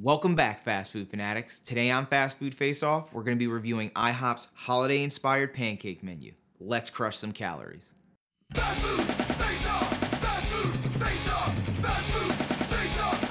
Welcome back, fast food fanatics. Today on Fast Food Face Off, we're going to be reviewing IHOP's holiday-inspired pancake menu. Let's crush some calories. Fast food face off! Fast food face off! Fast food face off!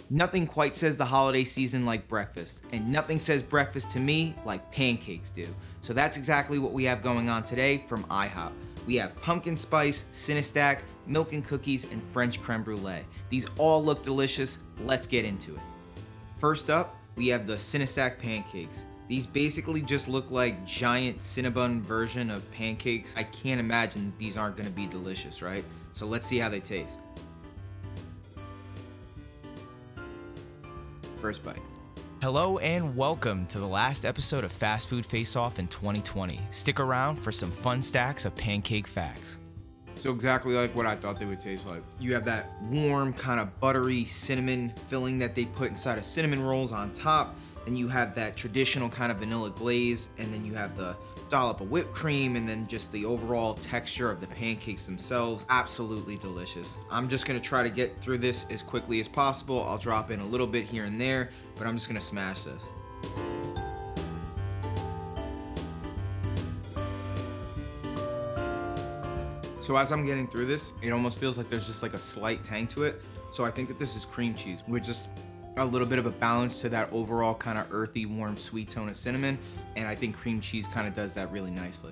Nothing quite says the holiday season like breakfast, and nothing says breakfast to me like pancakes do. So that's exactly what we have going on today from IHOP. We have pumpkin spice, Cinn-A-Stack, milk and cookies, and French creme brulee. These all look delicious. Let's get into it. First up, we have the Cinn-A-Stack pancakes. These basically just look like giant Cinnabon version of pancakes. I can't imagine these aren't gonna be delicious, right? So let's see how they taste. First bite. Hello and welcome to the last episode of Fast Food Face Off in 2020. Stick around for some fun stacks of pancake facts. So exactly like what I thought they would taste like. You have that warm, kind of buttery cinnamon filling that they put inside of cinnamon rolls on top. And you have that traditional kind of vanilla glaze. And then you have the dollop of whipped cream, and then just the overall texture of the pancakes themselves. Absolutely delicious. I'm just gonna try to get through this as quickly as possible. I'll drop in a little bit here and there, but I'm just gonna smash this. So as I'm getting through this, it almost feels like there's just like a slight tang to it. So I think that this is cream cheese with just a little bit of a balance to that overall kind of earthy, warm, sweet tone of cinnamon. And I think cream cheese kind of does that really nicely.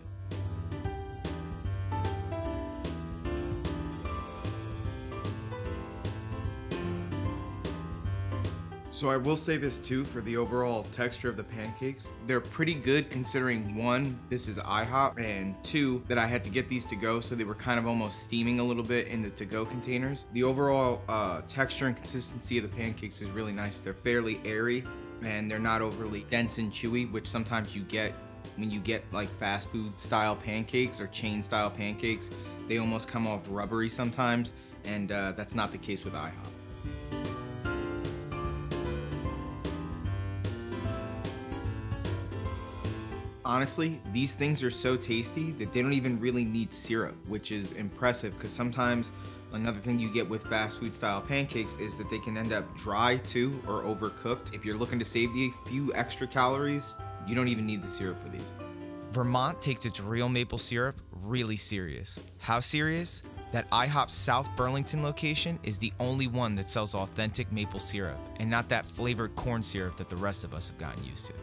So I will say this too, for the overall texture of the pancakes, they're pretty good considering one, this is IHOP, and two, that I had to get these to go, so they were kind of almost steaming a little bit in the to-go containers. The overall texture and consistency of the pancakes is really nice. They're fairly airy and they're not overly dense and chewy, which sometimes you get when you get like fast food style pancakes or chain style pancakes. They almost come off rubbery sometimes, and that's not the case with IHOP. Honestly, these things are so tasty that they don't even really need syrup, which is impressive because sometimes another thing you get with fast food style pancakes is that they can end up dry too or overcooked. If you're looking to save a few extra calories, you don't even need the syrup for these. Vermont takes its real maple syrup really serious. How serious? That IHOP's South Burlington location is the only one that sells authentic maple syrup and not that flavored corn syrup that the rest of us have gotten used to.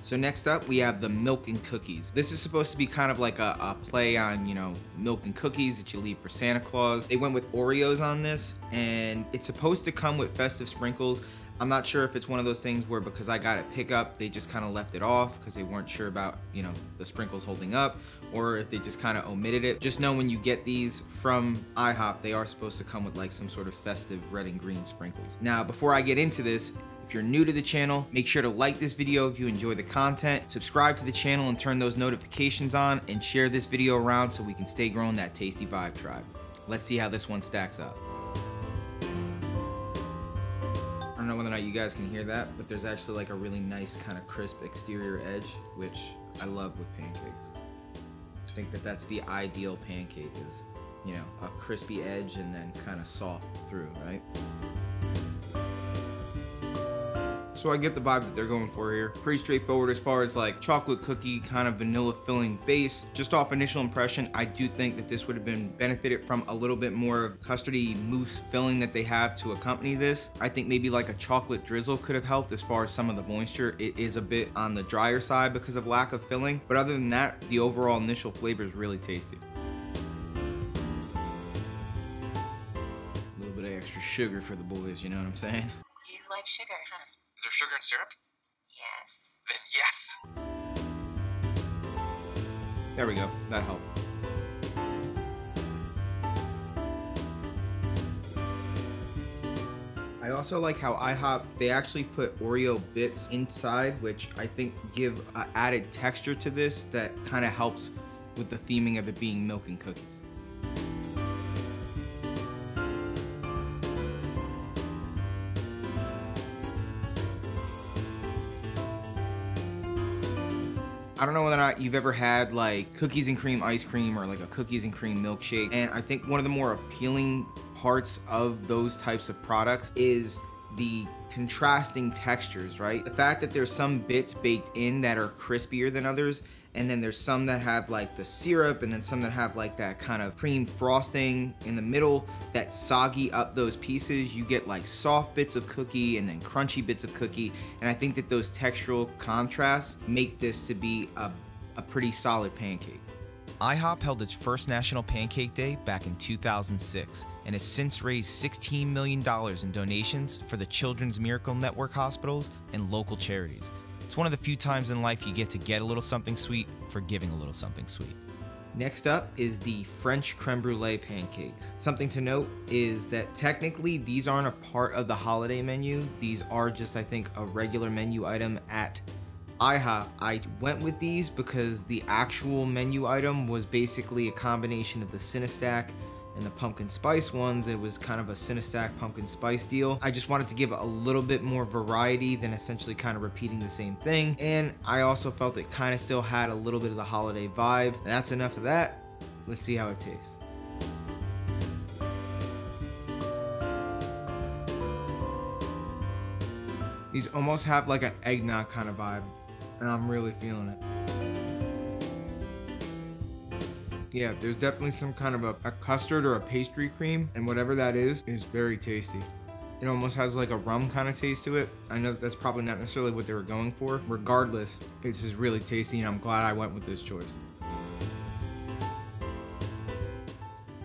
So next up, we have the milk and cookies. This is supposed to be kind of like a play on, you know, milk and cookies that you leave for Santa Claus. They went with Oreos on this, and it's supposed to come with festive sprinkles. I'm not sure if it's one of those things where because I got it pickup, they just kind of left it off because they weren't sure about, you know, the sprinkles holding up, or if they just kind of omitted it. Just know when you get these from IHOP, they are supposed to come with like some sort of festive red and green sprinkles. Now, before I get into this, if you're new to the channel, make sure to like this video if you enjoy the content, subscribe to the channel and turn those notifications on, and share this video around so we can stay growing that tasty vibe tribe. Let's see how this one stacks up. I don't know whether or not you guys can hear that, but there's actually like a really nice kind of crisp exterior edge, which I love with pancakes. I think that that's the ideal pancake is, you know, a crispy edge and then kind of soft through, right? So I get the vibe that they're going for here. Pretty straightforward as far as like chocolate cookie kind of vanilla filling base. Just off initial impression, I do think that this would have been benefited from a little bit more of custardy mousse filling that they have to accompany this. I think maybe like a chocolate drizzle could have helped as far as some of the moisture. It is a bit on the drier side because of lack of filling. But other than that, the overall initial flavor is really tasty. A little bit of extra sugar for the boys, you know what I'm saying? You like sugar, huh? Is there sugar in syrup? Yes. Then yes. There we go, that helped. I also like how IHOP, they actually put Oreo bits inside, which I think give an added texture to this that kind of helps with the theming of it being milk and cookies. I don't know whether or not you've ever had like cookies and cream ice cream or like a cookies and cream milkshake, and I think one of the more appealing parts of those types of products is the contrasting textures, right? The fact that there's some bits baked in that are crispier than others, and then there's some that have like the syrup, and then some that have like that kind of cream frosting in the middle that soggy up those pieces. You get like soft bits of cookie and then crunchy bits of cookie, and I think that those textural contrasts make this to be a pretty solid pancake. IHOP held its first National Pancake Day back in 2006 and has since raised $16 million in donations for the Children's Miracle Network hospitals and local charities. It's one of the few times in life you get to get a little something sweet for giving a little something sweet. Next up is the French creme brulee pancakes. Something to note is that technically these aren't a part of the holiday menu. These are just, I think, a regular menu item at IHOP. I went with these because the actual menu item was basically a combination of the Cinn-A-Stack and the pumpkin spice ones. It was kind of a Cinn-A-Stack pumpkin spice deal. I just wanted to give a little bit more variety than essentially kind of repeating the same thing. And I also felt it kind of still had a little bit of the holiday vibe. And that's enough of that. Let's see how it tastes. These almost have like an eggnog kind of vibe, and I'm really feeling it. Yeah, there's definitely some kind of a custard or a pastry cream, and whatever that is very tasty. It almost has like a rum kind of taste to it. I know that's probably not necessarily what they were going for. Regardless, this is really tasty, and I'm glad I went with this choice.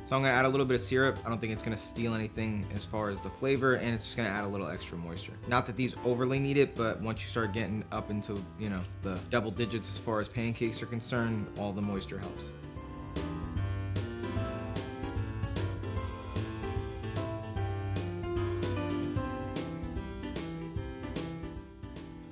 So I'm gonna add a little bit of syrup. I don't think it's gonna steal anything as far as the flavor, and it's just gonna add a little extra moisture. Not that these overly need it, but once you start getting up into, you know, the double digits as far as pancakes are concerned, all the moisture helps.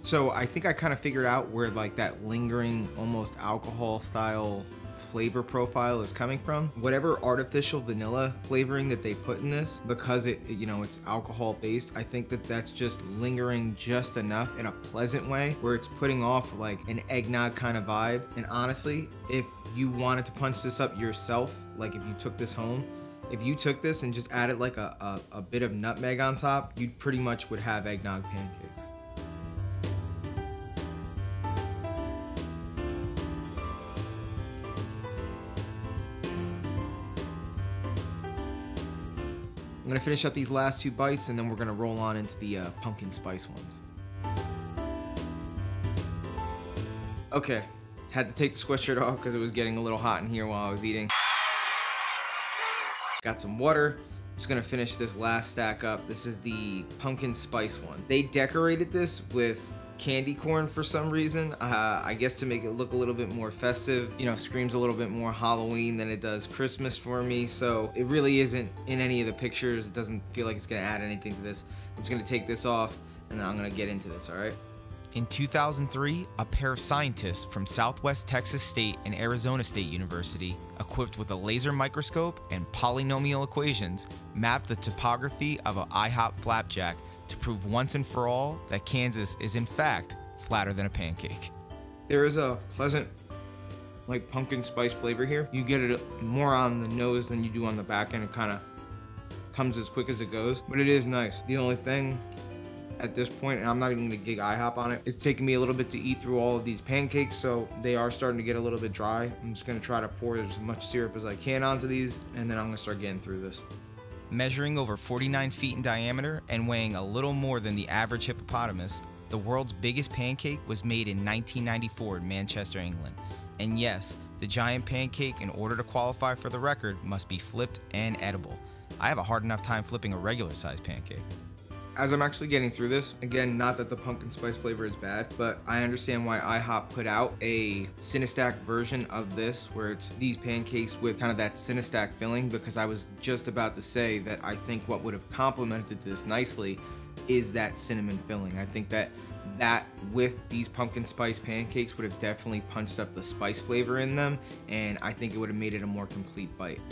So I think I kind of figured out where like that lingering, almost alcohol style flavor profile is coming from. Whatever artificial vanilla flavoring that they put in this, because it's alcohol based, I think that that's just lingering just enough in a pleasant way where it's putting off like an eggnog kind of vibe. And honestly, if you wanted to punch this up yourself, like if you took this home, if you took this and just added like a bit of nutmeg on top, you pretty much would have eggnog pancakes. I'm gonna finish up these last two bites, and then we're gonna roll on into the pumpkin spice ones. Okay, had to take the sweatshirt off because it was getting a little hot in here while I was eating. Got some water. Just gonna finish this last stack up. This is the pumpkin spice one. They decorated this with candy corn for some reason, I guess to make it look a little bit more festive. Screams a little bit more Halloween than it does Christmas for me, so it really isn't in any of the pictures. It doesn't feel like it's gonna add anything to this. I'm just gonna take this off, and then I'm gonna get into this, all right? In 2003, a pair of scientists from Southwest Texas State and Arizona State University, equipped with a laser microscope and polynomial equations, mapped the topography of an IHOP flapjack to prove once and for all that Kansas is in fact flatter than a pancake. There is a pleasant like pumpkin spice flavor here. You get it more on the nose than you do on the back end. It kind of comes as quick as it goes, but it is nice. The only thing at this point, and I'm not even gonna gig IHOP on it, it's taking me a little bit to eat through all of these pancakes, so they are starting to get a little bit dry. I'm just gonna try to pour as much syrup as I can onto these, and then I'm gonna start getting through this. Measuring over 49 feet in diameter and weighing a little more than the average hippopotamus, the world's biggest pancake was made in 1994 in Manchester, England. And yes, the giant pancake, in order to qualify for the record, must be flipped and edible. I have a hard enough time flipping a regular sized pancake. As I'm actually getting through this, again, not that the pumpkin spice flavor is bad, but I understand why IHOP put out a Cinn-A-Stack version of this, where it's these pancakes with kind of that Cinn-A-Stack filling, because I was just about to say that I think what would have complemented this nicely is that cinnamon filling. I think that with these pumpkin spice pancakes would have definitely punched up the spice flavor in them, and I think it would have made it a more complete bite.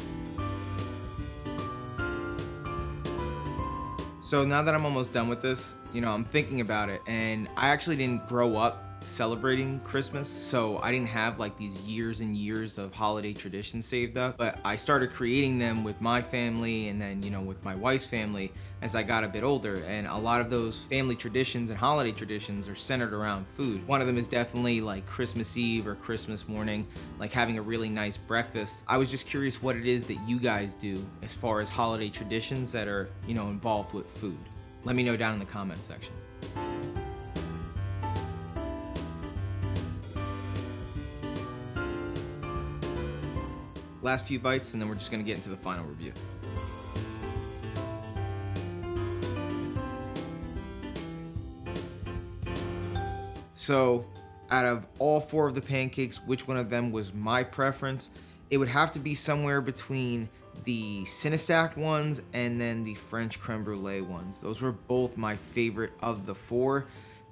So now that I'm almost done with this, I'm thinking about it, and I actually didn't grow up celebrating Christmas, so I didn't have like these years and years of holiday traditions saved up, but I started creating them with my family and then, you know, with my wife's family as I got a bit older. And a lot of those family traditions and holiday traditions are centered around food. One of them is definitely like Christmas Eve or Christmas morning, like having a really nice breakfast. I was just curious what it is that you guys do as far as holiday traditions that are, you know, involved with food. Let me know down in the comments section. Last few bites and then we're just gonna get into the final review. So out of all 4 of the pancakes, which one of them was my preference? It would have to be somewhere between the Cinn-A-Stacks ones and then the French Creme Brulee ones. Those were both my favorite of the 4.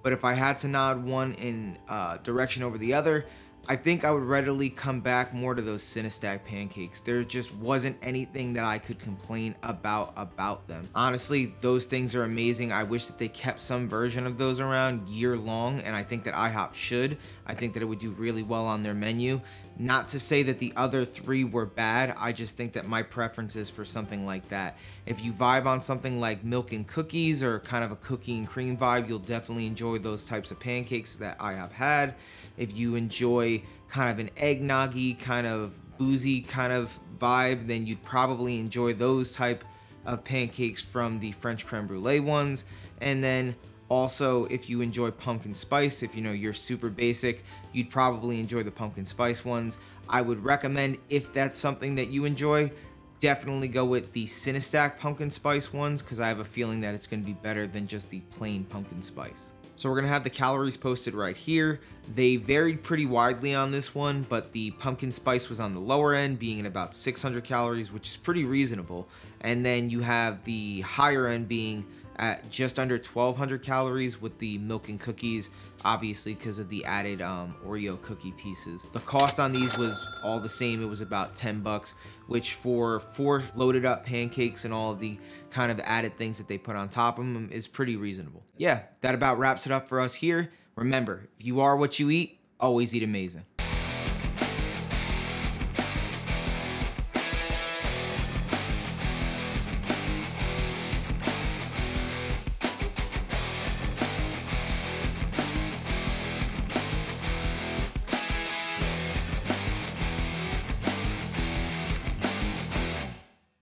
But if I had to nod one in direction over the other, I think I would readily come back more to those Cinn-A-Stacks pancakes. There just wasn't anything that I could complain about them. Honestly, those things are amazing. I wish that they kept some version of those around year long, and I think that IHOP should. I think that it would do really well on their menu. Not to say that the other 3 were bad, I just think that my preference is for something like that. If you vibe on something like milk and cookies or kind of a cookie and cream vibe, you'll definitely enjoy those types of pancakes that IHOP had. If you enjoy kind of an eggnoggy, kind of boozy kind of vibe, then you'd probably enjoy those type of pancakes from the French Creme Brulee ones. And then also, if you enjoy pumpkin spice, if you know you're super basic, you'd probably enjoy the pumpkin spice ones. I would recommend, if that's something that you enjoy, definitely go with the Cinn-A-Stacks pumpkin spice ones, because I have a feeling that it's going to be better than just the plain pumpkin spice. So we're gonna have the calories posted right here. They varied pretty widely on this one, but the pumpkin spice was on the lower end, being at about 600 calories, which is pretty reasonable. And then you have the higher end being at just under 1,200 calories with the milk and cookies, obviously because of the added Oreo cookie pieces. The cost on these was all the same. It was about 10 bucks, which for 4 loaded up pancakes and all of the kind of added things that they put on top of them is pretty reasonable. Yeah, that about wraps it up for us here. Remember, if you are what you eat, always eat amazing.